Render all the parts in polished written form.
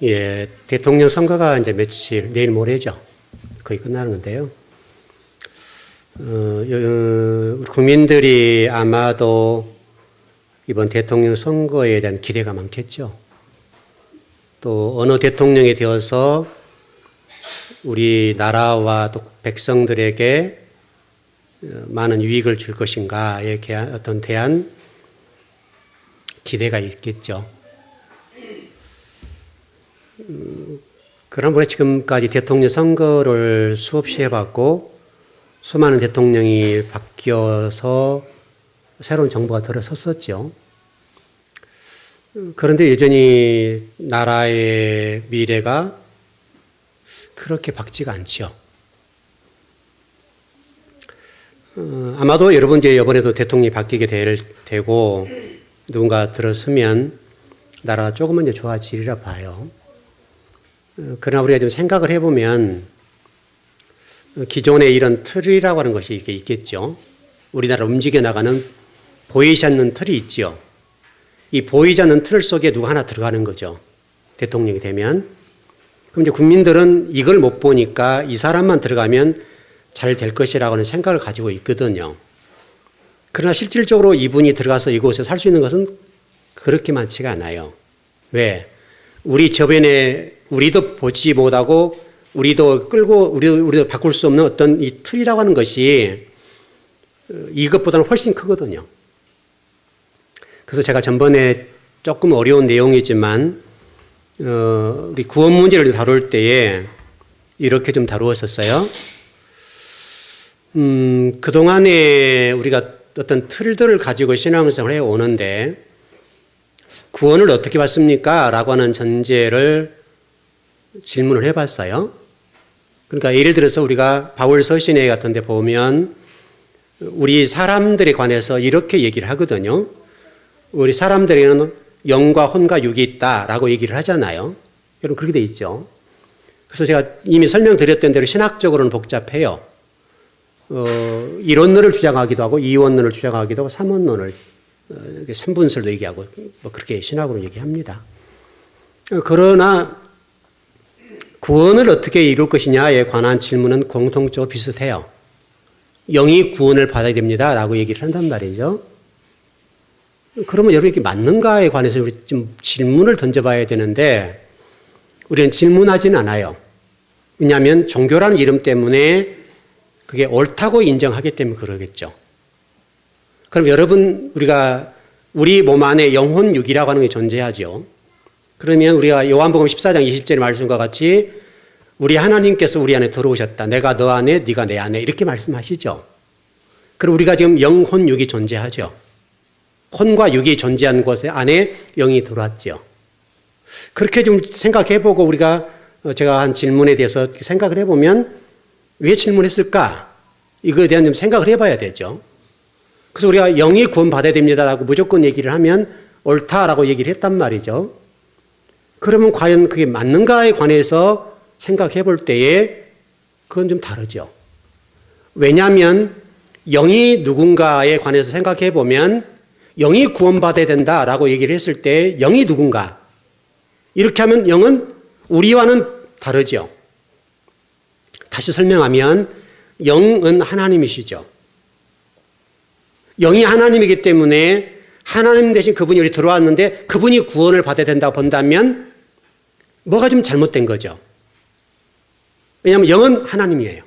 예, 대통령 선거가 이제 며칠, 내일 모레죠. 거의 끝나는 건데요. 우리 국민들이 아마도 이번 대통령 선거에 대한 기대가 많겠죠. 또 어느 대통령이 되어서 우리나라와 또 백성들에게 많은 유익을 줄 것인가에 대한 기대가 있겠죠. 그런 분이 지금까지 대통령 선거를 수없이 해봤고 수많은 대통령이 바뀌어서 새로운 정부가 들어섰었죠. 그런데 여전히 나라의 미래가 그렇게 밝지가 않죠. 아마도 여러분들이 이번에도 대통령이 바뀌게 되고 누군가 들어서면 나라가 조금은 이제 좋아지리라 봐요. 그러나 우리가 좀 생각을 해보면 기존의 이런 틀이라고 하는 것이 이게 있겠죠. 우리나라 움직여 나가는 보이지 않는 틀이 있죠. 이 보이지 않는 틀 속에 누가 하나 들어가는 거죠. 대통령이 되면. 그럼 이제 국민들은 이걸 못 보니까 이 사람만 들어가면 잘 될 것이라고 하는 생각을 가지고 있거든요. 그러나 실질적으로 이분이 들어가서 이곳에 살 수 있는 것은 그렇게 많지가 않아요. 왜? 우리 저변에 우리도 보지 못하고 우리도 끌고 우리도 바꿀 수 없는 어떤 이 틀이라고 하는 것이 이것보다는 훨씬 크거든요. 그래서 제가 전번에 조금 어려운 내용이지만 우리 구원 문제를 다룰 때에 이렇게 좀 다루었었어요. 그동안에 우리가 어떤 틀들을 가지고 신앙생활을 해오는데 구원을 어떻게 받습니까? 라고 하는 전제를 질문을 해봤어요. 그러니까 예를 들어서 우리가 바울 서신회 같은 데 보면 우리 사람들에 관해서 이렇게 얘기를 하거든요. 우리 사람들에게는 영과 혼과 육이 있다라고 얘기를 하잖아요. 여러분 그렇게 돼 있죠. 그래서 제가 이미 설명드렸던 대로 신학적으로는 복잡해요. 이론론을 주장하기도 하고 이원론을 주장하기도 하고 삼원론을 삼분설도 얘기하고 뭐 그렇게 신학으로 얘기합니다. 그러나 구원을 어떻게 이룰 것이냐에 관한 질문은 공통적으로 비슷해요. 영이 구원을 받아야 됩니다라고 얘기를 한단 말이죠. 그러면 여러분이 맞는가에 관해서 우리 좀 질문을 던져봐야 되는데 우리는 질문하지는 않아요. 왜냐하면 종교라는 이름 때문에 그게 옳다고 인정하기 때문에 그러겠죠. 그럼 여러분 우리가 우리 몸 안에 영혼 육이라고 하는 게 존재하죠. 그러면 우리가 요한복음 14장 20절의 말씀과 같이 우리 하나님께서 우리 안에 들어오셨다. 내가 너 안에 네가 내 안에 이렇게 말씀하시죠. 그럼 우리가 지금 영혼 육이 존재하죠. 혼과 육이 존재한 곳에 안에 영이 들어왔죠. 그렇게 좀 생각해보고 우리가 제가 한 질문에 대해서 생각을 해보면 왜 질문했을까? 이거에 대한 좀 생각을 해봐야 되죠. 그래서 우리가 영이 구원받아야 됩니다라고 무조건 얘기를 하면 옳다라고 얘기를 했단 말이죠. 그러면 과연 그게 맞는가에 관해서 생각해 볼 때에 그건 좀 다르죠. 왜냐하면 영이 누군가에 관해서 생각해 보면 영이 구원받아야 된다라고 얘기를 했을 때 영이 누군가? 이렇게 하면 영은 우리와는 다르죠. 다시 설명하면 영은 하나님이시죠. 영이 하나님이기 때문에 하나님 대신 그분이 우리 들어왔는데 그분이 구원을 받아야 된다고 본다면 뭐가 좀 잘못된 거죠. 왜냐하면 영은 하나님이에요.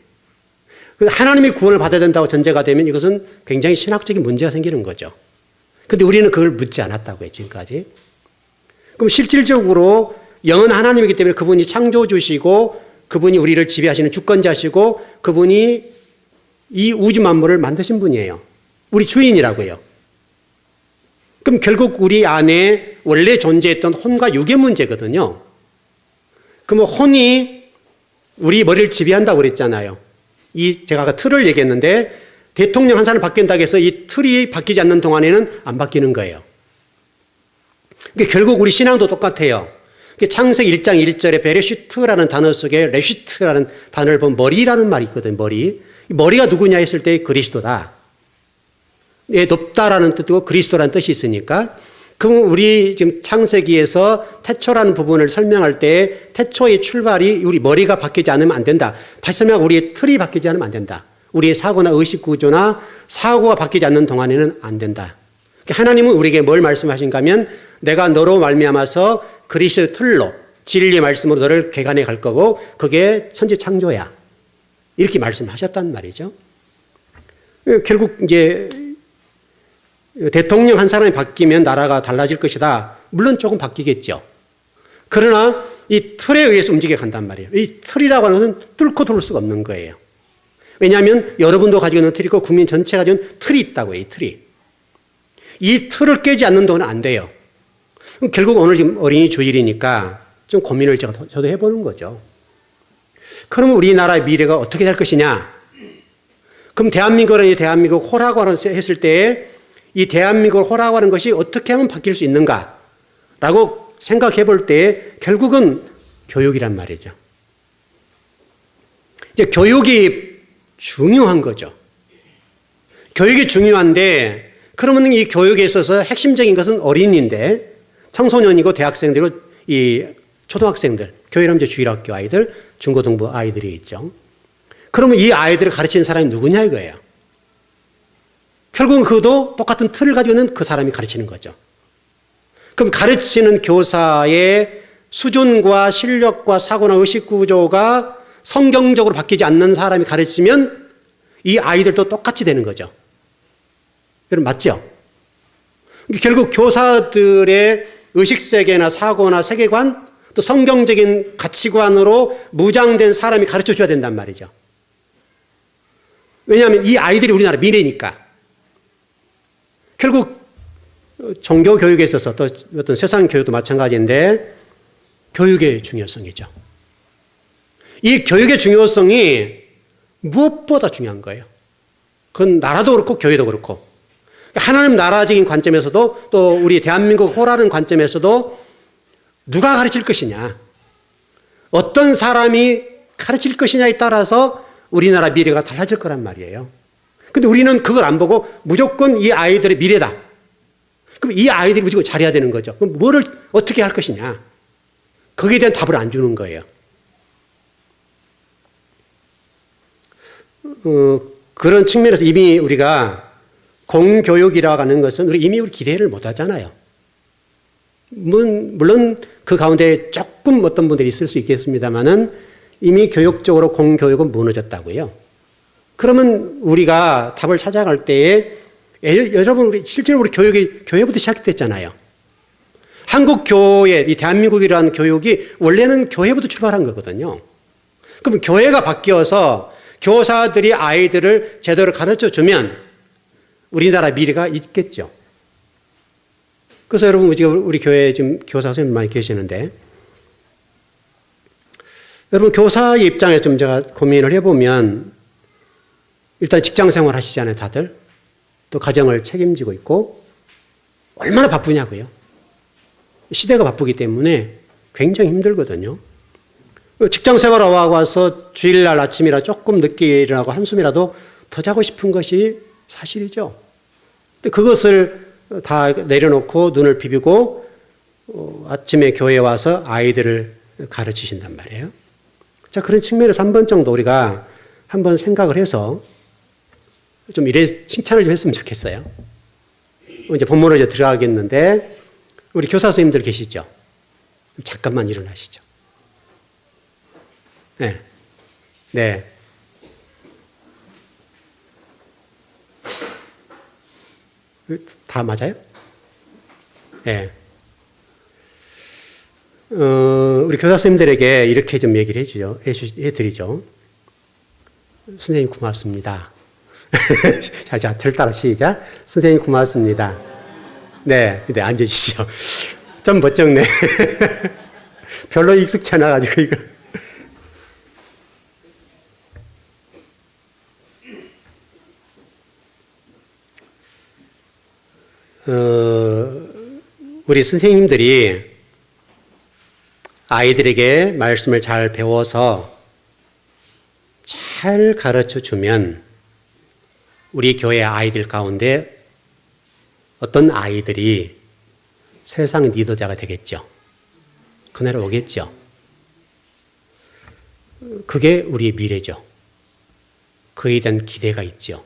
하나님이 구원을 받아야 된다고 전제가 되면 이것은 굉장히 신학적인 문제가 생기는 거죠. 그런데 우리는 그걸 묻지 않았다고요, 지금까지. 그럼 실질적으로 영은 하나님이기 때문에 그분이 창조주시고 그분이 우리를 지배하시는 주권자시고 그분이 이 우주 만물을 만드신 분이에요. 우리 주인이라고요. 그럼 결국 우리 안에 원래 존재했던 혼과 육의 문제거든요. 그러면 혼이 우리 머리를 지배한다고 그랬잖아요. 제가 아까 틀을 얘기했는데 대통령 한 사람 바뀐다고 해서 이 틀이 바뀌지 않는 동안에는 안 바뀌는 거예요. 그러니까 결국 우리 신앙도 똑같아요. 창세기 1장 1절에 베레시트라는 단어 속에 레시트라는 단어를 보면 머리라는 말이 있거든요. 머리가 누구냐 했을 때 그리스도다. 높다라는 뜻이고 그리스도라는 뜻이 있으니까 그럼 우리 지금 창세기에서 태초라는 부분을 설명할 때 태초의 출발이 우리 머리가 바뀌지 않으면 안 된다. 다시 설명하면 우리의 틀이 바뀌지 않으면 안 된다. 우리의 사고나 의식 구조나 사고가 바뀌지 않는 동안에는 안 된다. 하나님은 우리에게 뭘 말씀하신가 하면 내가 너로 말미암아서 그리스도의 틀로 진리의 말씀으로 너를 개간해 갈 거고 그게 천지 창조야. 이렇게 말씀하셨단 말이죠. 결국 이제 대통령 한 사람이 바뀌면 나라가 달라질 것이다. 물론 조금 바뀌겠죠. 그러나 이 틀에 의해서 움직여 간단 말이에요. 이 틀이라고 하는 것은 뚫고 들어올 수가 없는 거예요. 왜냐하면 여러분도 가지고 있는 틀이 있고 국민 전체가 가지고 있는 틀이 있다고요. 이 틀이. 이 틀을 깨지 않는 동안은 안 돼요. 결국 오늘 지금 어린이 주일이니까 좀 고민을 저도 해보는 거죠. 그러면 우리나라의 미래가 어떻게 될 것이냐? 그럼 대한민국 호라고 했을 때 이 대한민국을 호라고 하는 것이 어떻게 하면 바뀔 수 있는가라고 생각해 볼 때 결국은 교육이란 말이죠. 이제 교육이 중요한 거죠. 교육이 중요한데 그러면 이 교육에 있어서 핵심적인 것은 어린이인데 청소년이고 대학생들이고 이 초등학생들, 교회라면 이제 주일학교 아이들, 중고등부 아이들이 있죠. 그러면 이 아이들을 가르치는 사람이 누구냐 이거예요. 결국은 그도 똑같은 틀을 가지고 있는 그 사람이 가르치는 거죠. 그럼 가르치는 교사의 수준과 실력과 사고나 의식 구조가 성경적으로 바뀌지 않는 사람이 가르치면 이 아이들도 똑같이 되는 거죠. 여러분 맞죠? 결국 교사들의 의식세계나 사고나 세계관 또 성경적인 가치관으로 무장된 사람이 가르쳐 줘야 된단 말이죠. 왜냐하면 이 아이들이 우리나라 미래니까. 결국 종교 교육에 있어서 또 어떤 세상 교육도 마찬가지인데 교육의 중요성이죠. 이 교육의 중요성이 무엇보다 중요한 거예요. 그건 나라도 그렇고 교회도 그렇고. 하나님 나라적인 관점에서도 또 우리 대한민국 호라는 관점에서도 누가 가르칠 것이냐, 어떤 사람이 가르칠 것이냐에 따라서 우리나라 미래가 달라질 거란 말이에요. 근데 우리는 그걸 안 보고 무조건 이 아이들의 미래다. 그럼 이 아이들이 무조건 잘해야 되는 거죠. 그럼 뭐를 어떻게 할 것이냐. 거기에 대한 답을 안 주는 거예요. 그런 측면에서 이미 우리가 공교육이라고 하는 것은 이미 우리 기대를 못 하잖아요. 물론 그 가운데 조금 어떤 분들이 있을 수 있겠습니다만은 이미 교육적으로 공교육은 무너졌다고요. 그러면 우리가 답을 찾아갈 때에 여러분 실제로 우리 교육이 교회부터 시작됐잖아요. 한국 교회, 이 대한민국이라는 교육이 원래는 교회부터 출발한 거거든요. 그럼 교회가 바뀌어서 교사들이 아이들을 제대로 가르쳐 주면 우리나라 미래가 있겠죠. 그래서 여러분 우리 교회에 지금 교사 선생님 많이 계시는데 여러분 교사의 입장에서 좀 제가 고민을 해보면 일단 직장 생활 하시잖아요, 다들. 또 가정을 책임지고 있고 얼마나 바쁘냐고요. 시대가 바쁘기 때문에 굉장히 힘들거든요. 직장 생활하고 와서 주일날 아침이라 조금 늦게 일어나고 한숨이라도 더 자고 싶은 것이 사실이죠. 근데 그것을 다 내려놓고 눈을 비비고 아침에 교회에 와서 아이들을 가르치신단 말이에요. 자, 그런 측면에서 한 번 정도 우리가 한번 생각을 해서 좀 이래 칭찬을 좀 했으면 좋겠어요. 이제 본문으로 이제 들어가겠는데 우리 교사 선생님들 계시죠? 잠깐만 일어나시죠. 네. 네. 다 맞아요? 네. 우리 교사 선생님들에게 이렇게 좀 얘기를 해드리죠. 선생님 고맙습니다. 자, 절 따라 시작. 선생님 고맙습니다. 네, 앉으시죠. 좀 멋쩍네. 별로 익숙치 않아가지고 이거. 우리 선생님들이 아이들에게 말씀을 잘 배워서 잘 가르쳐 주면 우리 교회 아이들 가운데 어떤 아이들이 세상의 리더자가 되겠죠. 그날이 오겠죠. 그게 우리의 미래죠. 그에 대한 기대가 있죠.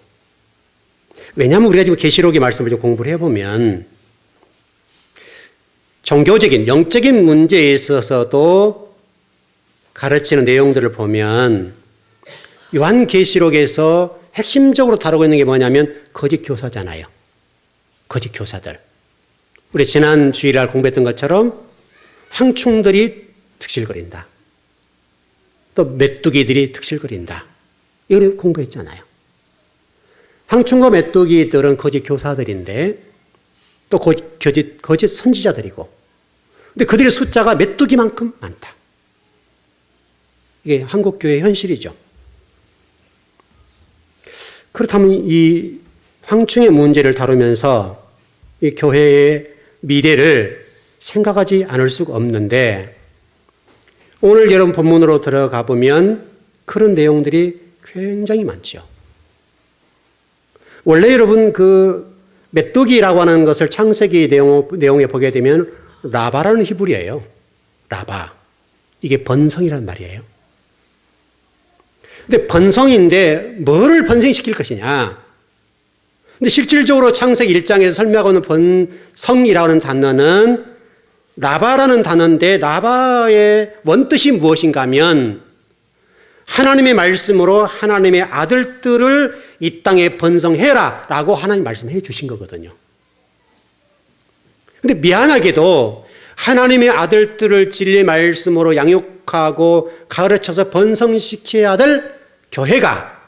왜냐하면 우리가 지금 계시록의 말씀을 좀 공부를 해보면 종교적인 영적인 문제에 있어서도 가르치는 내용들을 보면 요한계시록에서 핵심적으로 다루고 있는 게 뭐냐면 거짓 교사잖아요. 거짓 교사들. 우리 지난 주일날 공부했던 것처럼 황충들이 득실거린다. 또 메뚜기들이 득실거린다. 이걸 공부했잖아요. 황충과 메뚜기들은 거짓 교사들인데 또 거짓 선지자들이고 근데 그들의 숫자가 메뚜기만큼 많다. 이게 한국교회의 현실이죠. 그렇다면 이 황충의 문제를 다루면서 이 교회의 미래를 생각하지 않을 수가 없는데 오늘 여러분 본문으로 들어가 보면 그런 내용들이 굉장히 많죠. 원래 여러분 그 메뚜기라고 하는 것을 창세기 내용에 보게 되면 라바라는 히브리어예요. 라바. 이게 번성이라는 말이에요. 근데 번성인데 뭐를 번성시킬 것이냐. 근데 실질적으로 창세기 1장에서 설명하고 있는 번성이라고 하는 단어는 라바라는 단어인데 라바의 원뜻이 무엇인가 하면 하나님의 말씀으로 하나님의 아들들을 이 땅에 번성해라 라고 하나님 말씀해 주신 거거든요. 근데 미안하게도 하나님의 아들들을 진리의 말씀으로 양육하고 가르쳐서 번성시켜야 될 교회가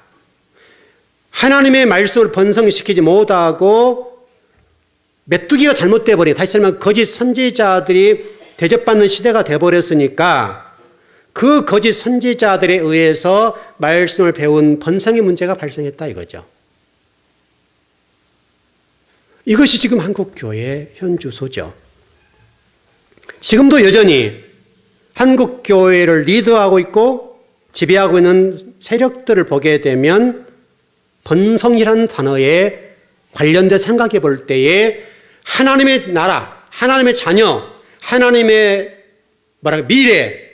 하나님의 말씀을 번성시키지 못하고 메뚜기가 잘못돼 버린, 다시 말하면 거짓 선지자들이 대접받는 시대가 돼버렸으니까 그 거짓 선지자들에 의해서 말씀을 배운 번성의 문제가 발생했다 이거죠. 이것이 지금 한국교회의 현주소죠. 지금도 여전히 한국교회를 리드하고 있고 지배하고 있는 세력들을 보게 되면 번성이라는 단어에 관련된 생각해 볼 때에 하나님의 나라, 하나님의 자녀, 하나님의 미래,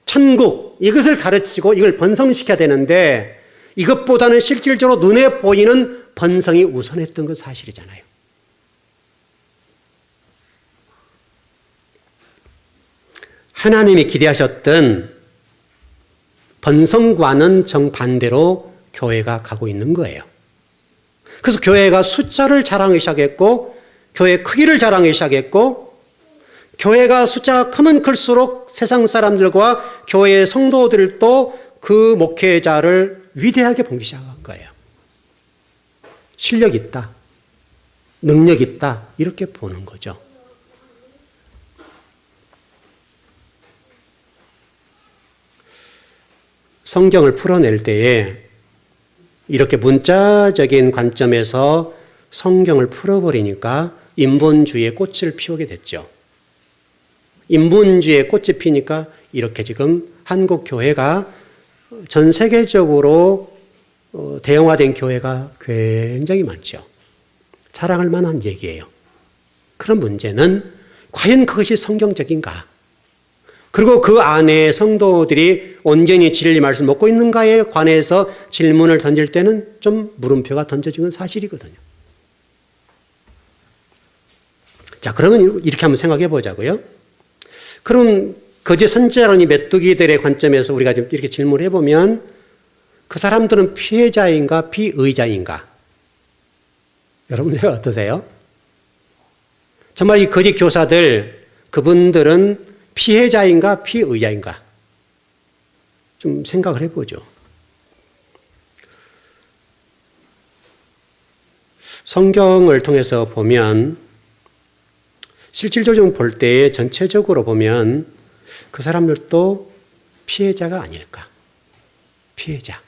천국 이것을 가르치고 이걸 번성시켜야 되는데 이것보다는 실질적으로 눈에 보이는 번성이 우선했던 건 사실이잖아요. 하나님이 기대하셨던 번성과는 정반대로 교회가 가고 있는 거예요. 그래서 교회가 숫자를 자랑하기 시작했고 교회의 크기를 자랑하기 시작했고 교회가 숫자가 크면 클수록 세상 사람들과 교회의 성도들도 그 목회자를 위대하게 보기 시작한 거예요. 실력 있다, 능력 있다 이렇게 보는 거죠. 성경을 풀어낼 때에 이렇게 문자적인 관점에서 성경을 풀어버리니까 인본주의의 꽃을 피우게 됐죠. 인본주의의 꽃이 피니까 이렇게 지금 한국 교회가 전 세계적으로 대형화된 교회가 굉장히 많죠. 자랑할 만한 얘기예요. 그런 문제는 과연 그것이 성경적인가? 그리고 그 안에 성도들이 온전히 진리 말씀 먹고 있는가에 관해서 질문을 던질 때는 좀 물음표가 던져지는 사실이거든요. 자, 그러면 이렇게 한번 생각해 보자고요. 그럼 거짓 선지자라는 이 메뚜기들의 관점에서 우리가 좀 이렇게 질문을 해보면 그 사람들은 피해자인가 피의자인가? 여러분들 어떠세요? 정말 이 거짓 교사들 그분들은 피해자인가 피의자인가? 좀 생각을 해보죠. 성경을 통해서 보면 실질적으로 볼 때 전체적으로 보면 그 사람들도 피해자가 아닐까? 피해자.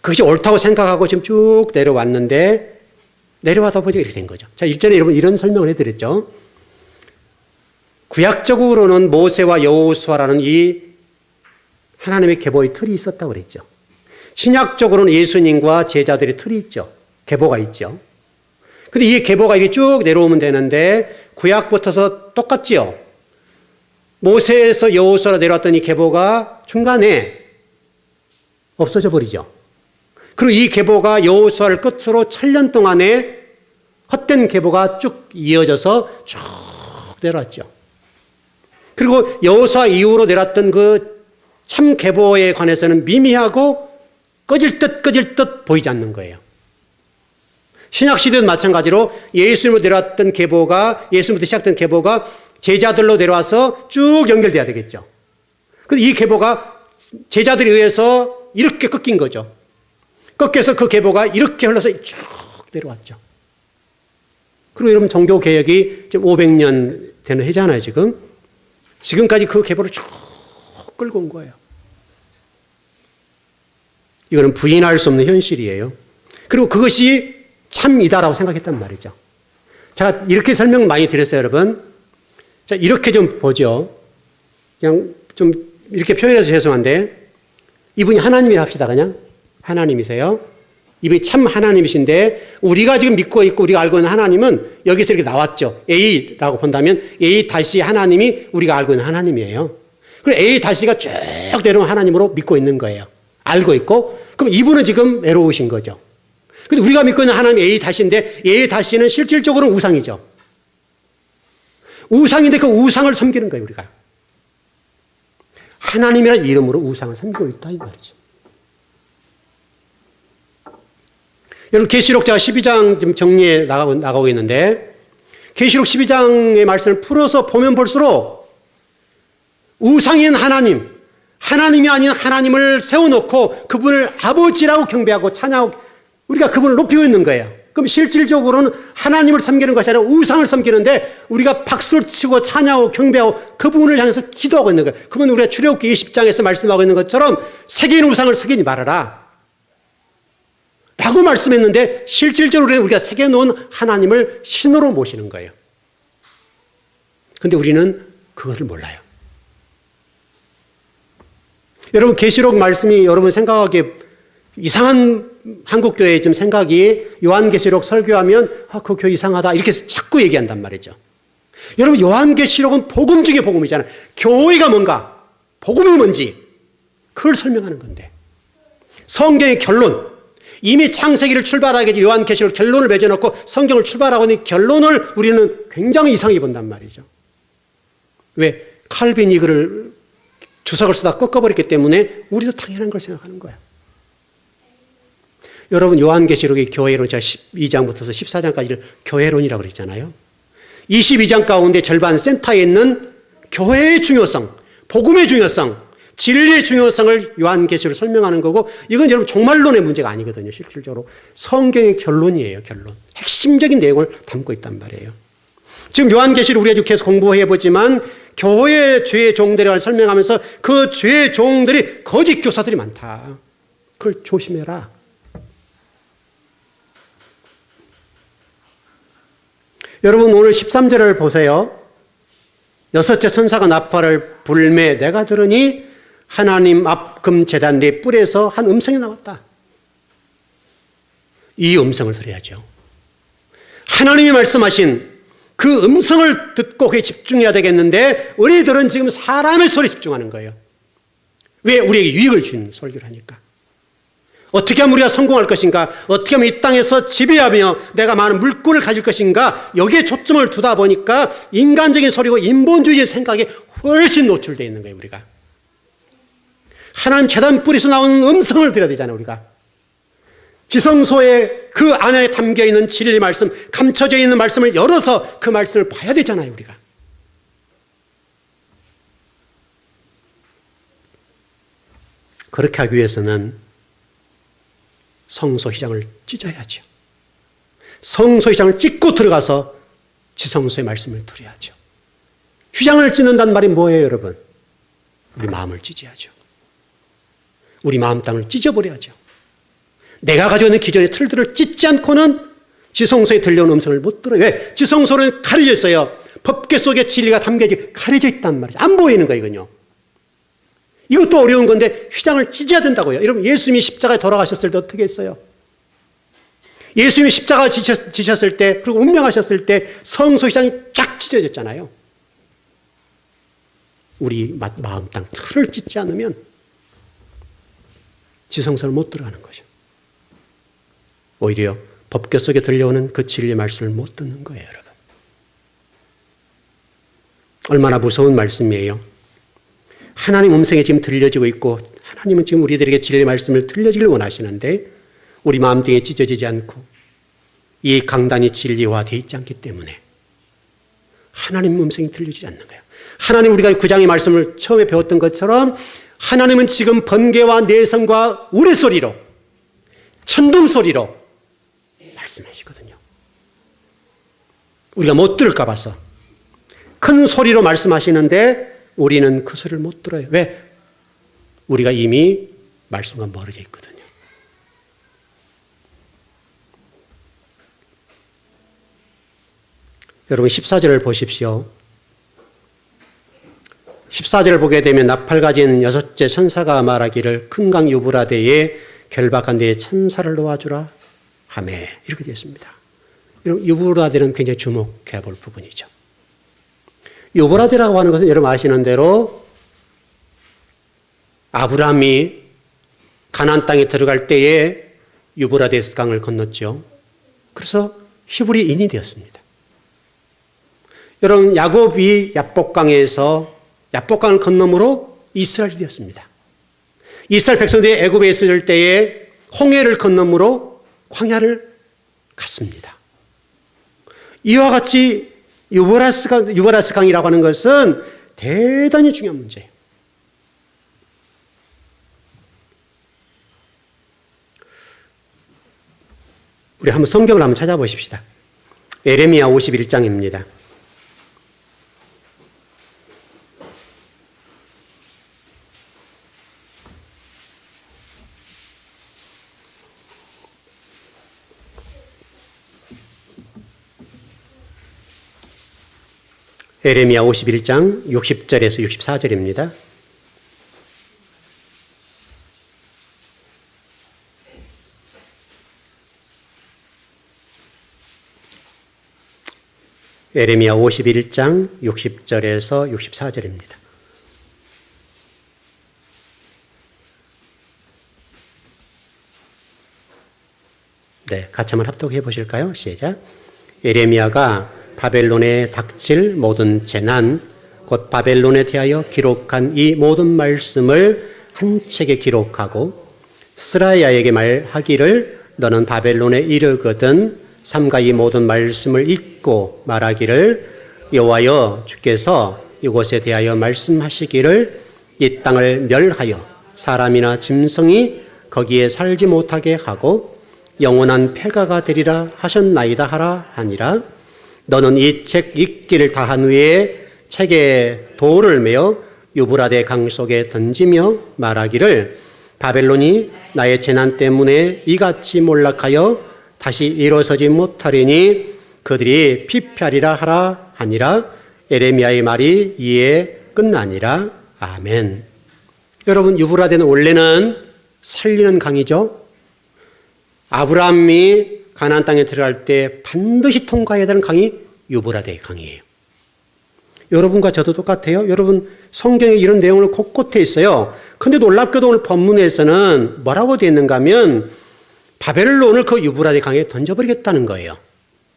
그것이 옳다고 생각하고 지금 쭉 내려왔는데 내려와다 보니까 이렇게 된 거죠. 자, 일전에 여러분 이런 설명을 해드렸죠. 구약적으로는 모세와 여호수아라는 이 하나님의 계보의 틀이 있었다고 그랬죠. 신약적으로는 예수님과 제자들의 틀이 있죠. 계보가 있죠. 근데 이 계보가 이렇게 쭉 내려오면 되는데 구약부터서 똑같지요. 모세에서 여호수아로 내려왔던 이 계보가 중간에 없어져 버리죠. 그리고 이 계보가 여호수아를 끝으로 7년 동안에 헛된 계보가 쭉 이어져서 쭉 내려왔죠. 그리고 여호수아 이후로 내려왔던 그 참 계보에 관해서는 미미하고 꺼질 듯 보이지 않는 거예요. 신약 시대도 마찬가지로 예수님으로 내려왔던 계보가, 예수님부터 시작된 계보가 제자들로 내려와서 쭉 연결돼야 되겠죠. 그래서 이 계보가 제자들에 의해서 이렇게 꺾인 거죠. 꺾여서 그 계보가 이렇게 흘러서 쭉 내려왔죠. 그리고 여러분 종교개혁이 지금 500년 되는 해잖아요, 지금. 지금까지 그 계보를 쭉 끌고 온 거예요. 이거는 부인할 수 없는 현실이에요. 그리고 그것이 참이다라고 생각했단 말이죠. 제가 이렇게 설명 많이 드렸어요, 여러분. 자, 이렇게 좀 보죠. 그냥 좀 이렇게 표현해서 죄송한데, 이분이 하나님이라 합시다, 그냥. 하나님이세요. 이분이 참 하나님이신데, 우리가 지금 믿고 있고 우리가 알고 있는 하나님은 여기서 이렇게 나왔죠. A라고 본다면 A 다시 하나님이 우리가 알고 있는 하나님이에요. 그리고 A 다시가 쭉 내려오는 하나님으로 믿고 있는 거예요. 알고 있고, 그럼 이분은 지금 외로우신 거죠. 근데 우리가 믿고 있는 하나님 A 다시인데, A 다시는 실질적으로는 우상이죠. 우상인데 그 우상을 섬기는 거예요, 우리가. 하나님이라는 이름으로 우상을 섬기고 있다, 이 말이죠. 여러분, 계시록 제가 12장 좀 정리해 나가고 있는데, 계시록 12장의 말씀을 풀어서 보면 볼수록 우상인 하나님, 하나님이 아닌 하나님을 세워놓고 그분을 아버지라고 경배하고 찬양하고 우리가 그분을 높이고 있는 거예요. 그럼 실질적으로는 하나님을 섬기는 것이 아니라 우상을 섬기는데 우리가 박수를 치고 찬양하고 경배하고 그분을 향해서 기도하고 있는 거예요. 그분 우리가 출애굽기 20장에서 말씀하고 있는 것처럼 새긴 우상을 새기지 말아라 라고 말씀했는데 실질적으로 우리가 새겨놓은 하나님을 신으로 모시는 거예요. 그런데 우리는 그것을 몰라요. 여러분, 계시록 말씀이 여러분 생각하기에 이상한 한국교회의 좀 생각이 요한계시록 설교하면 그 교회 이상하다 이렇게 자꾸 얘기한단 말이죠. 여러분, 요한계시록은 복음 중에 복음이잖아요. 교회가 뭔가, 복음이 뭔지 그걸 설명하는 건데, 성경의 결론, 이미 창세기를 출발하게 요한계시록 결론을 맺어놓고 성경을 출발하고 있는 결론을 우리는 굉장히 이상하게 본단 말이죠. 왜? 칼빈이 그를 주석을 쓰다 꺾어버렸기 때문에 우리도 당연한 걸 생각하는 거야. 여러분, 요한계시록의 교회론, 제가 12장부터 14장까지를 교회론이라고 그랬잖아요. 22장 가운데 절반 센터에 있는 교회의 중요성, 복음의 중요성, 진리의 중요성을 요한계시록으로 설명하는 거고, 이건 여러분 종말론의 문제가 아니거든요. 실질적으로 성경의 결론이에요. 결론. 핵심적인 내용을 담고 있단 말이에요. 지금 요한계시록 우리가 계속 공부해보지만 교회의 죄의 종들을 설명하면서 그 죄의 종들이 거짓 교사들이 많다. 그걸 조심해라. 여러분, 오늘 13절을 보세요. 여섯째 천사가 나팔을 불매 내가 들으니 하나님 앞 금 제단 네 뿔에서 한 음성이 나왔다. 이 음성을 들어야죠. 하나님이 말씀하신 그 음성을 듣고 그에 집중해야 되겠는데 우리들은 지금 사람의 소리에 집중하는 거예요. 왜? 우리에게 유익을 준 설교를 하니까. 어떻게 하면 우리가 성공할 것인가? 어떻게 하면 이 땅에서 지배하며 내가 많은 물권을 가질 것인가? 여기에 초점을 두다 보니까 인간적인 소리고 인본주의의 생각에 훨씬 노출되어 있는 거예요, 우리가. 하나님 제단 뿔에서 나오는 음성을 들어야 되잖아요, 우리가. 지성소에 그 안에 담겨있는 진리 말씀, 감춰져 있는 말씀을 열어서 그 말씀을 봐야 되잖아요, 우리가. 그렇게 하기 위해서는 성소 휘장을 찢어야죠. 성소 휘장을 찢고 들어가서 지성소의 말씀을 들어야죠. 휘장을 찢는다는 말이 뭐예요, 여러분? 우리 마음을 찢어야죠. 우리 마음 땅을 찢어버려야죠. 내가 가지고 있는 기존의 틀들을 찢지 않고는 지성소에 들려오는 음성을 못 들어요. 왜? 지성소는 가려져 있어요. 법궤 속에 진리가 담겨져 가려져 있단 말이죠. 안 보이는 거예요, 이건요. 이것도 어려운 건데 휘장을 찢어야 된다고요. 여러분, 예수님이 십자가에 돌아가셨을 때 어떻게 했어요? 예수님이 십자가 지셨을 때, 그리고 운명하셨을 때 성소 휘장이 쫙 다 찢어졌잖아요. 우리 마음 땅 틀을 찢지 않으면 지성소를 못 들어가는 거죠. 오히려 법궤 속에 들려오는 그 진리의 말씀을 못 듣는 거예요, 여러분. 얼마나 무서운 말씀이에요. 하나님 음성이 지금 들려지고 있고 하나님은 지금 우리들에게 진리의 말씀을 들려주길 원하시는데 우리 마음등에 찢어지지 않고 이 강단이 진리화되어 있지 않기 때문에 하나님 음성이 들려지지 않는 거예요. 하나님 우리가 9장의 말씀을 처음에 배웠던 것처럼 하나님은 지금 번개와 내성과 우레소리로 천둥소리로 말씀하시거든요. 우리가 못 들을까 봐서 큰 소리로 말씀하시는데 우리는 그 소리를 못 들어요. 왜? 우리가 이미 말씀과 멀어져 있거든요. 여러분 14절을 보십시오. 14절을 보게 되면 나팔 가진 여섯째 천사가 말하기를 큰 강 유브라데에 결박한 데에 천사를 놓아주라 하매 이렇게 되어 있습니다. 유브라데는 굉장히 주목해 볼 부분이죠. 유브라데라고 하는 것은 여러분 아시는 대로 아브라함이 가나안 땅에 들어갈 때에 유브라데스 강을 건넜죠. 그래서 히브리인이 되었습니다. 여러분 야곱이 야복강에서 야복강을 건너므로 이스라엘이 되었습니다. 이스라엘 백성들이 애굽에 있을 때에 홍해를 건너므로 광야를 갔습니다. 이와 같이 유브라스 강이라고 하는 것은 대단히 중요한 문제예요. 우리 한번 성경을 한번 찾아보십시다. 예레미야 51장입니다. 예레미야 51장 60절에서 64절입니다. 예레미야 51장 60절에서 64절입니다. 네, 같이 한번 합독해 보실까요? 시작. 예레미야가 바벨론에 닥칠 모든 재난, 곧 바벨론에 대하여 기록한 이 모든 말씀을 한 책에 기록하고 스라야에게 말하기를 너는 바벨론에 이르거든 삼가 이 모든 말씀을 읽고 말하기를 여호와여 주께서 이곳에 대하여 말씀하시기를 이 땅을 멸하여 사람이나 짐승이 거기에 살지 못하게 하고 영원한 폐가가 되리라 하셨나이다 하라 하니라. 너는 이 책 읽기를 다한 후에 책에 돌을 메어 유브라데 강 속에 던지며 말하기를 바벨론이 나의 재난 때문에 이같이 몰락하여 다시 일어서지 못하리니 그들이 피폐하리라 하라 하니라. 예레미야의 말이 이에 끝나니라. 아멘. 여러분 유브라데는 원래는 살리는 강이죠. 아브라함이 가나안 땅에 들어갈 때 반드시 통과해야 되는 강이 유브라데 강이에요. 여러분과 저도 똑같아요. 여러분 성경에 이런 내용을 곳곳에 있어요. 그런데 놀랍게도 오늘 본문에서는 뭐라고 되어 있는가 하면 바벨론을 그 유브라데 강에 던져버리겠다는 거예요.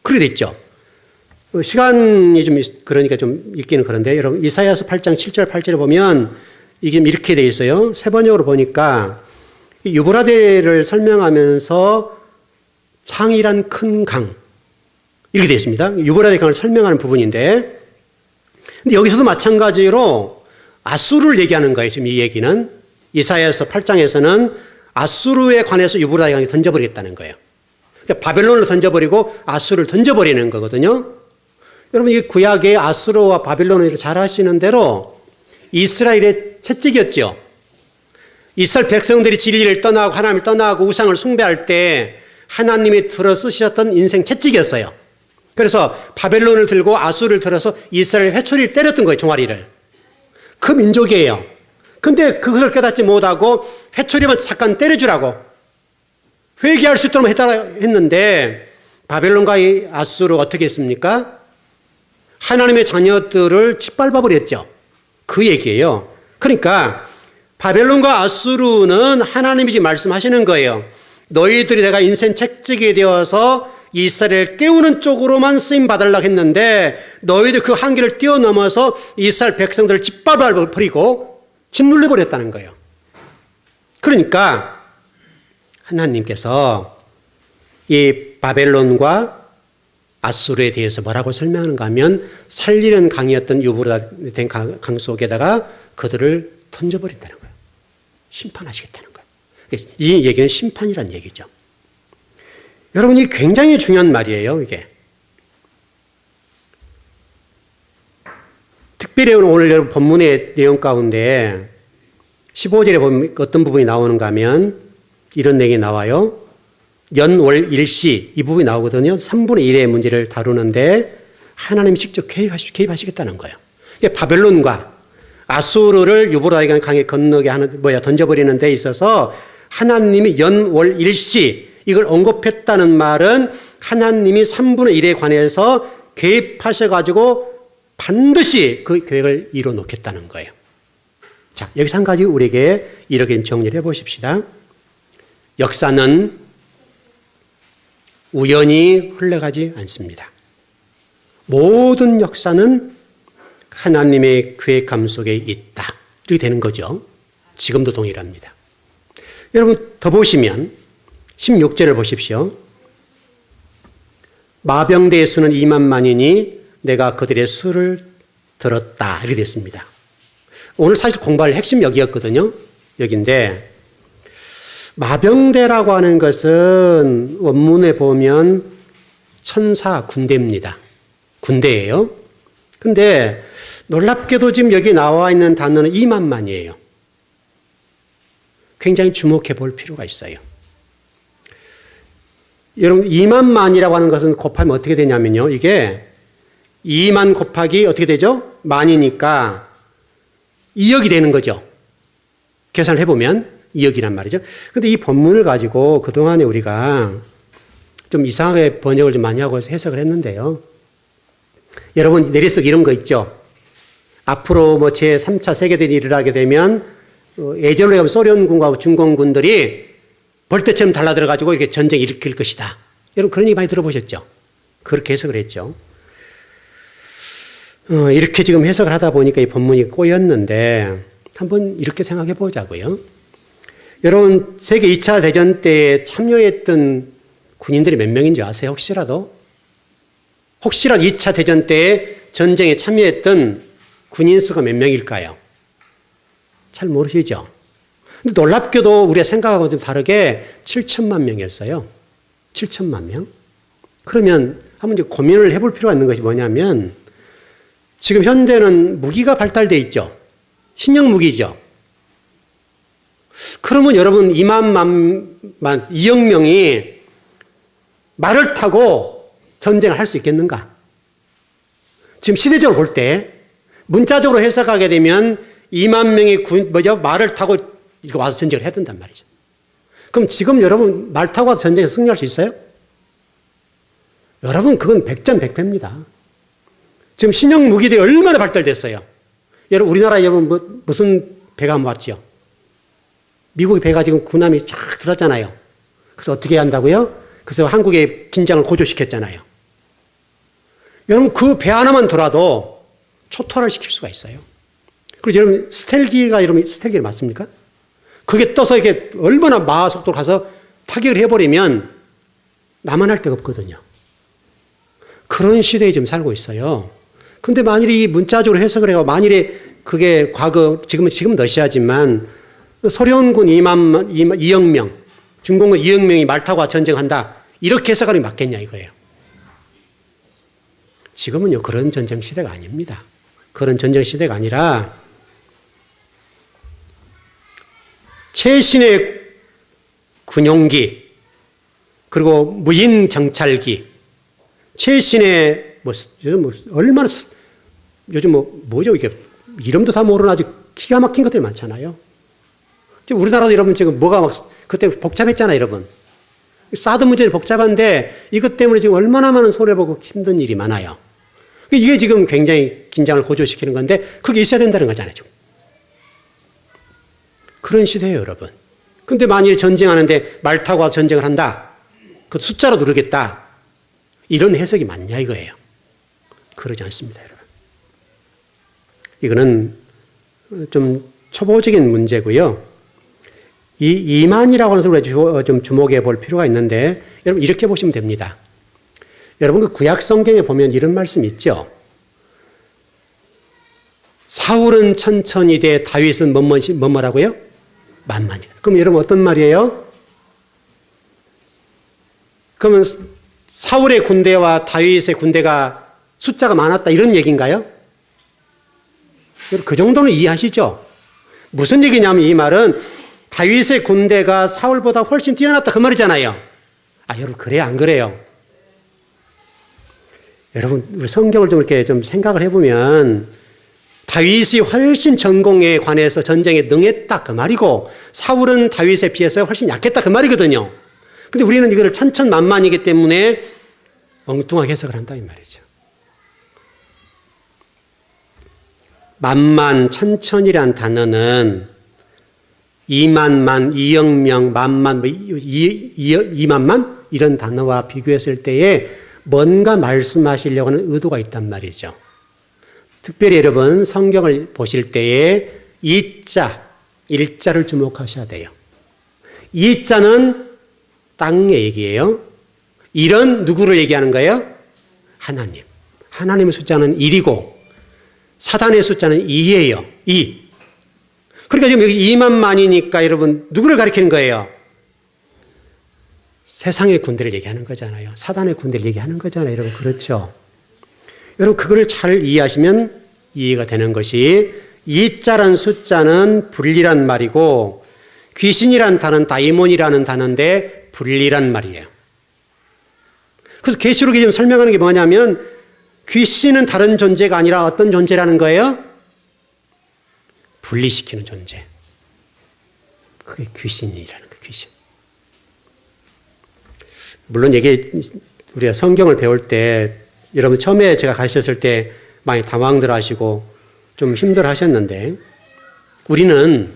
그렇게 돼 있죠. 시간이 좀 그러니까 좀 읽기는 그런데 여러분 이사야서 8장 7절 8절에 보면 이게 이렇게 돼 있어요. 세 번역으로 보니까 유브라데를 설명하면서 창이란 큰 강 이렇게 되어 있습니다. 유브라데 강을 설명하는 부분인데 근데 여기서도 마찬가지로 아수르를 얘기하는 거예요. 지금 이 얘기는 이사야서 8장에서는 아수르에 관해서 유브라데 강에 던져버리겠다는 거예요. 그러니까 바벨론을 던져버리고 아수르를 던져버리는 거거든요. 여러분 이 구약의 아수르와 바벨론을 잘 아시는 대로 이스라엘의 채찍이었죠. 이스라엘 백성들이 진리를 떠나고 하나님을 떠나고 우상을 숭배할 때 하나님이 들어 쓰셨던 인생 채찍이었어요. 그래서 바벨론을 들고 아수르를 들어서 이스라엘 회초리를 때렸던 거예요. 종아리를. 그 민족이에요. 근데 그것을 깨닫지 못하고 회초리만 잠깐 때려주라고 회개할 수 있도록 해달라 했는데 바벨론과 이 아수르 어떻게 했습니까? 하나님의 자녀들을 짓밟아 버렸죠. 그 얘기예요. 그러니까 바벨론과 아수르는 하나님이 지금 말씀하시는 거예요. 너희들이 내가 인생 책찍이 되어서 이스라엘을 깨우는 쪽으로만 쓰임 받으려고 했는데 너희들 그 한계를 뛰어넘어서 이스라엘 백성들을 짓밟아 버리고 짓눌려 버렸다는 거예요. 그러니까 하나님께서 이 바벨론과 아수르에 대해서 뭐라고 설명하는가 하면 살리는 강이었던 유브라된 강 속에다가 그들을 던져버린다는 거예요. 심판하시겠다는 거예요. 이 얘기는 심판이란 얘기죠. 여러분, 이 굉장히 중요한 말이에요, 이게. 특별히 오늘 여러분 본문의 내용 가운데 15절에 보면 어떤 부분이 나오는가 하면 이런 내용이 나와요. 연, 월, 일시 이 부분이 나오거든요. 3분의 1의 문제를 다루는데 하나님이 직접 개입하시겠다는 거예요. 바벨론과 아수르를 유브라데 강에 건너게 하는, 던져버리는 데 있어서 하나님이 연, 월, 일시 이걸 언급했다는 말은 하나님이 3분의 1에 관해서 개입하셔가지고 반드시 그 계획을 이뤄 놓겠다는 거예요. 자, 여기서 한 가지 우리에게 이렇게 정리를 해 보십시다. 역사는 우연히 흘러가지 않습니다. 모든 역사는 하나님의 계획감 속에 있다. 이렇게 되는 거죠. 지금도 동일합니다. 여러분 더 보시면 16절을 보십시오. 마병대의 수는 2만만이니 내가 그들의 수를 들었다. 이렇게 됐습니다. 오늘 사실 공부할 핵심 여기였거든요. 여기인데 마병대라고 하는 것은 원문에 보면 천사 군대입니다. 군대예요. 근데 놀랍게도 지금 여기 나와 있는 단어는 2만만이에요. 굉장히 주목해 볼 필요가 있어요. 여러분 2만만이라고 하는 것은 곱하면 어떻게 되냐면요. 이게 2만 곱하기 어떻게 되죠? 만이니까 2억이 되는 거죠. 계산을 해보면 2억이란 말이죠. 그런데 이 본문을 가지고 그동안에 우리가 좀 이상하게 번역을 좀 많이 하고 해석을 했는데요. 여러분 내리석 이런 거 있죠. 앞으로 뭐 제3차 세계대전이 일어나게 되면 예전으로 가면 소련군과 중공군들이 벌떼처럼 달라들어가지고 이렇게 전쟁을 일으킬 것이다. 여러분 그런 얘기 많이 들어보셨죠? 그렇게 해석을 했죠. 이렇게 지금 해석을 하다 보니까 이 본문이 꼬였는데 한번 이렇게 생각해 보자고요. 여러분 세계 2차 대전 때 참여했던 군인들이 몇 명인지 아세요? 혹시라도 2차 대전 때 전쟁에 참여했던 군인 수가 몇 명일까요? 잘 모르시죠? 근데 놀랍게도 우리가 생각하고 좀 다르게 7천만 명이었어요. 7천만 명. 그러면 한번 이제 고민을 해볼 필요가 있는 것이 뭐냐면 지금 현대는 무기가 발달돼 있죠. 신형 무기죠. 그러면 여러분 2억 명이 말을 타고 전쟁을 할 수 있겠는가? 지금 시대적으로 볼 때 문자적으로 해석하게 되면 2만 명이 말을 타고 이거 와서 전쟁을 해야 된단 말이죠. 그럼 지금 여러분 말 타고 와서 전쟁에 승리할 수 있어요? 여러분 그건 100점 100패입니다. 지금 신형 무기들이 얼마나 발달됐어요. 여러분 우리나라에 여러분 무슨 배가 왔죠? 미국의 배가 지금 군함이 쫙 들어왔잖아요. 그래서 어떻게 한다고요? 그래서 한국의 긴장을 고조시켰잖아요. 여러분 그 배 하나만 돌아도 초토화를 시킬 수가 있어요. 그리고 여러분 스텔기가 여러분 스텔기 맞습니까? 그게 떠서 이렇게 얼마나 마하 속도로 가서 타격을 해버리면 나만 할 데가 없거든요. 그런 시대에 지금 살고 있어요. 근데 만일에 이 문자적으로 해석을 해요. 만일에 그게 과거, 지금 러시아지만 소련군 2억 명, 중공군 2억 명이 말 타고 전쟁한다. 이렇게 해석하는 게 맞겠냐 이거예요. 지금은요, 그런 전쟁 시대가 아닙니다. 그런 전쟁 시대가 아니라 최신의 군용기, 그리고 무인 정찰기, 최신의 얼마나 요즘 뭐죠 이게 이름도 다 모르는 아주 기가 막힌 것들이 많잖아요. 지금 우리나라도 여러분 지금 뭐가 막 그때 복잡했잖아요, 여러분. 사드 문제는 복잡한데 이것 때문에 지금 얼마나 많은 손해보고 힘든 일이 많아요. 이게 지금 굉장히 긴장을 고조시키는 건데 그게 있어야 된다는 거잖아요. 지금. 그런 시대예요, 여러분. 근데 만일 전쟁하는데 말 타고 와서 전쟁을 한다. 그 숫자로 누르겠다. 이런 해석이 맞냐 이거예요. 그러지 않습니다, 여러분. 이거는 좀 초보적인 문제고요. 이 이만이라고 하는 소리에 좀 주목해 볼 필요가 있는데 여러분 이렇게 보시면 됩니다. 여러분 그 구약 성경에 보면 이런 말씀 있죠. 사울은 천천히 돼 다윗은 뭐라고요? 만만히. 그럼 여러분 어떤 말이에요? 그러면 사울의 군대와 다윗의 군대가 숫자가 많았다 이런 얘기인가요? 그 정도는 이해하시죠? 무슨 얘기냐면 이 말은 다윗의 군대가 사울보다 훨씬 뛰어났다 그 말이잖아요. 여러분 그래요 안 그래요? 여러분 우리 성경을 좀 이렇게 좀 생각을 해보면 다윗이 훨씬 전공에 관해서 전쟁에 능했다 그 말이고 사울은 다윗에 비해서 훨씬 약했다 그 말이거든요. 근데 우리는 이거를 천천만만이기 때문에 엉뚱하게 해석을 한다 이 말이죠. 만만, 천천이란 단어는 2만만, 2억명, 만만, 2만만 이런 단어와 비교했을 때에 뭔가 말씀하시려고 하는 의도가 있단 말이죠. 특별히 여러분 성경을 보실 때에 이자, 일자를 주목하셔야 돼요. 이자는 땅의 얘기예요. 일은 누구를 얘기하는 거예요? 하나님. 하나님의 숫자는 1이고 사단의 숫자는 2예요. 2. 그러니까 지금 여기 2만만이니까 여러분 누구를 가리키는 거예요? 세상의 군대를 얘기하는 거잖아요. 사단의 군대를 얘기하는 거잖아요. 여러분 그렇죠? 여러분 그거를 잘 이해하시면 이해가 되는 것이 이자란 숫자는 분리란 말이고 귀신이란 단어는 다이몬이라는 단어인데 분리란 말이에요. 그래서 계시록이 지금 설명하는 게 뭐냐면 귀신은 다른 존재가 아니라 어떤 존재라는 거예요? 분리시키는 존재. 그게 귀신이라는 거예요. 귀신. 물론 이게 우리가 성경을 배울 때 여러분 처음에 제가 가르쳤을 때 많이 당황들 하시고 좀 힘들어 하셨는데 우리는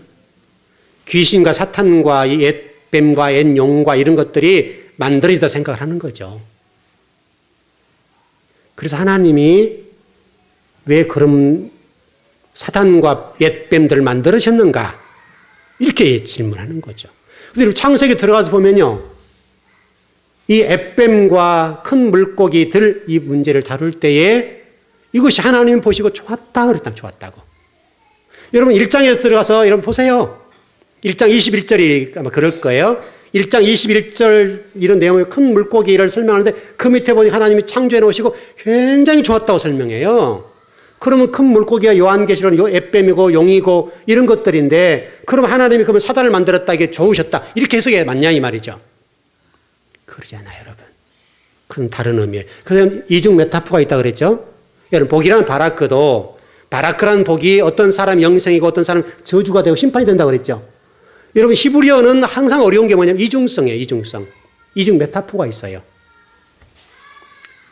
귀신과 사탄과 옛뱀과 옛용과 이런 것들이 만들어지다 생각을 하는 거죠. 그래서 하나님이 왜 그런 사탄과 옛뱀들을 만들으셨는가? 이렇게 질문하는 거죠. 그런데 창세기 들어가서 보면요. 이 햇뱀과 큰 물고기들 이 문제를 다룰 때에 이것이 하나님이 보시고 좋았다 그랬다. 좋았다고. 여러분 1장에 들어가서 여러분 보세요. 1장 21절이 아마 그럴 거예요. 1장 21절 이런 내용의 큰 물고기를 설명하는데 그 밑에 보니 하나님이 창조해 놓으시고 굉장히 좋았다고 설명해요. 그러면 큰 물고기가 요한계시록은 햇뱀이고 용이고 이런 것들인데 그럼 하나님이 그러면 사단을 만들었다 이게 좋으셨다 이렇게 해석이 맞냐 이 말이죠. 그러지 않아요 여러분. 그건 다른 의미예요. 그래서 이중 메타포가 있다고 그랬죠. 여러분 복이라는 바라크도 바라크라는 복이 어떤 사람 영생이고 어떤 사람 저주가 되고 심판이 된다고 그랬죠. 여러분 히브리어는 항상 어려운 게 뭐냐면 이중성이에요. 이중성. 이중 메타포가 있어요.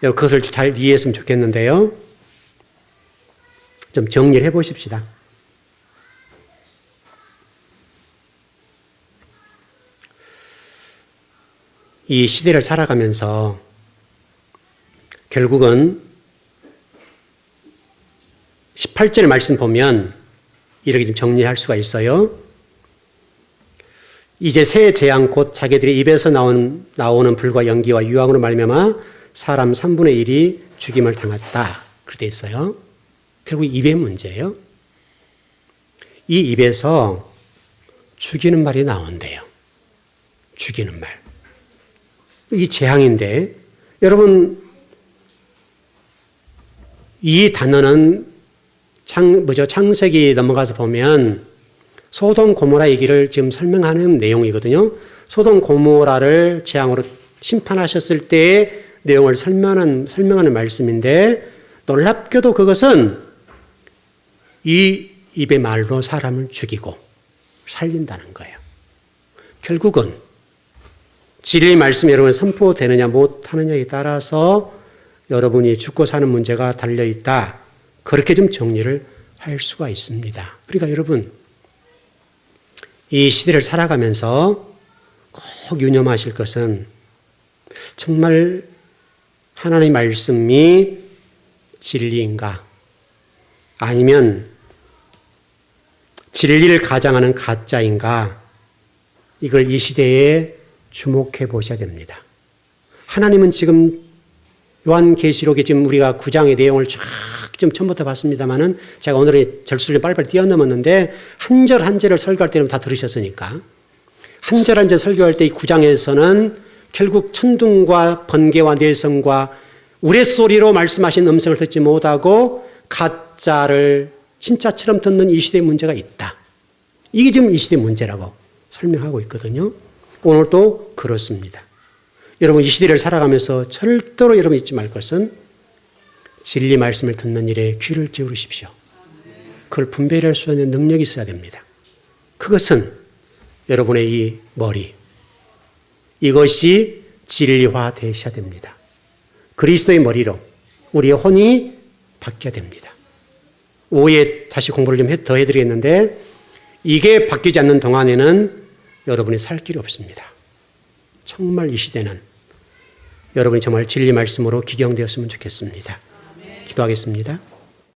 여러분 그것을 잘 이해했으면 좋겠는데요. 좀 정리를 해보십시다. 이 시대를 살아가면서 결국은 18절 말씀 보면 이렇게 좀 정리할 수가 있어요. 이제 새 재앙 곧 자기들의 입에서 나오는 불과 연기와 유황으로 말미암아 사람 3분의 1이 죽임을 당했다. 그렇게 돼 있어요. 결국 입의 문제예요. 이 입에서 죽이는 말이 나온대요. 죽이는 말. 이 재앙인데 여러분 이 단어는 창세기 넘어가서 보면 소돔 고모라 얘기를 지금 설명하는 내용이거든요. 소돔 고모라를 재앙으로 심판하셨을 때의 내용을 설명하는 말씀인데 놀랍게도 그것은 이 입의 말로 사람을 죽이고 살린다는 거예요. 결국은 진리의 말씀이 여러분 선포되느냐 못하느냐에 따라서 여러분이 죽고 사는 문제가 달려있다. 그렇게 좀 정리를 할 수가 있습니다. 그러니까 여러분, 이 시대를 살아가면서 꼭 유념하실 것은 정말 하나님의 말씀이 진리인가? 아니면 진리를 가장하는 가짜인가? 이걸 이 시대에 주목해 보셔야 됩니다. 하나님은 지금 요한계시록에 지금 우리가 9장의 내용을 쫙 좀 처음부터 봤습니다만은 제가 오늘은 절수를 빨리빨리 뛰어넘었는데 한 절 한 절을 설교할 때는 다 들으셨으니까 한 절 한 절 설교할 때 이 9장에서는 결국 천둥과 번개와 내성과 우레소리로 말씀하신 음성을 듣지 못하고 가짜를 진짜처럼 듣는 이 시대의 문제가 있다. 이게 지금 이 시대의 문제라고 설명하고 있거든요. 오늘도 그렇습니다. 여러분 이 시대를 살아가면서 절대로 여러분 잊지 말 것은 진리 말씀을 듣는 일에 귀를 기울이십시오. 그걸 분별할 수 있는 능력이 있어야 됩니다. 그것은 여러분의 이 머리, 이것이 진리화 되셔야 됩니다. 그리스도의 머리로 우리의 혼이 바뀌어야 됩니다. 오후에 다시 공부를 좀 더 해드리겠는데 이게 바뀌지 않는 동안에는 여러분이 살 길이 없습니다. 정말 이 시대는 여러분이 정말 진리 말씀으로 기경되었으면 좋겠습니다. 기도하겠습니다.